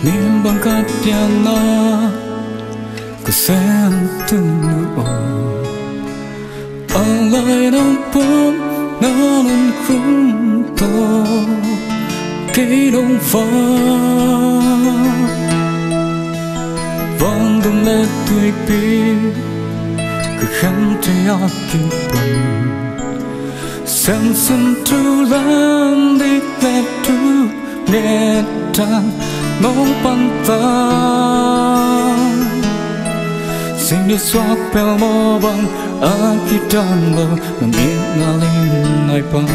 Niềm bằng cát nhà na cứ xem từng nụ anh lại nông bướm nó luôn khung to khi đông pha vang đùng lệ tuổi pi cứ khăn trái ác kinh bần xem xuân thu lan đi lệ thu nghe tràn nông pan ta sinh đi xoát bèo mò bằng akitan lo nang inalin ay pang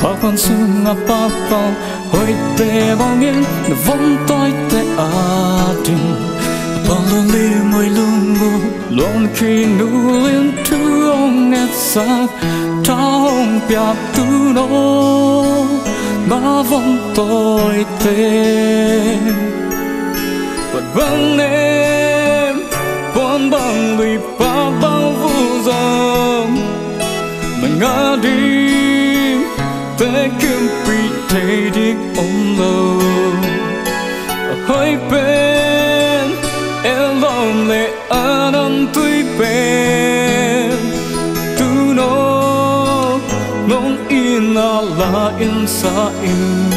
papan sunga papaw hoy te bangin na vong toy te atin palali moy lungo lon khi nuin tu ong net sak taong piap tu no na vong toy te but bang nem bon bang lui pa bao vu dòng mình ngã đi te kim pi te đi ôm lâu hơi bên em lòng lệ anh tuy bên tu nó nong in la in sa in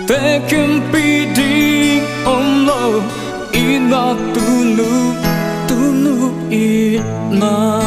te kim pi đi ôm lâu ina tu nu ina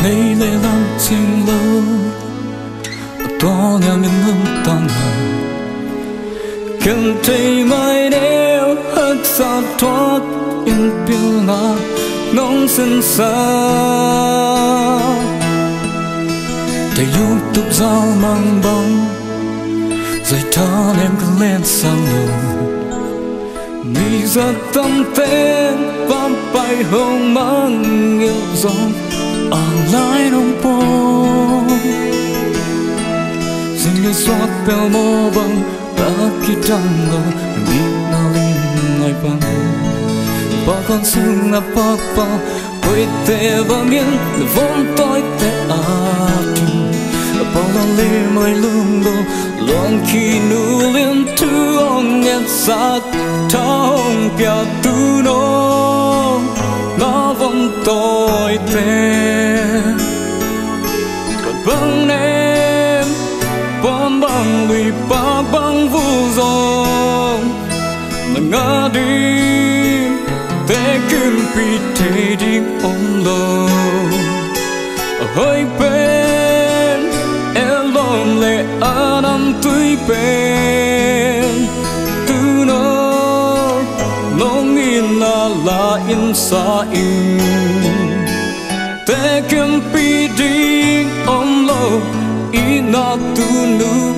nay lệ lắm chinh lâu to nhà mình hâm tăng cần thấy mai nếu hất xa thoát in piêu na nông sinh xa thầy YouTube giao mang bóng dây thon em cứ lên sang lầu mi ra tâm tên bám bay hồng mang yêu dòng lại nông bông xin đi xoát bèo mò bằng akitan lo đi nào lên lại bằng bao con sương ngập bao bao quay te vang yên là vốn tôi te atin bao lo lê mây lung đô loan khi nu liên thu ông nghe sát thong pia tu no nó vốn tôi te còn băng em bom băng lùi ba băng vu dòng mà ngã đi te kim pi te đi ôm lâu hơi bên em lòng lệ anh tuy bên tu nó nong in la in sa in te kim pi đi ôm lâu ina tu nu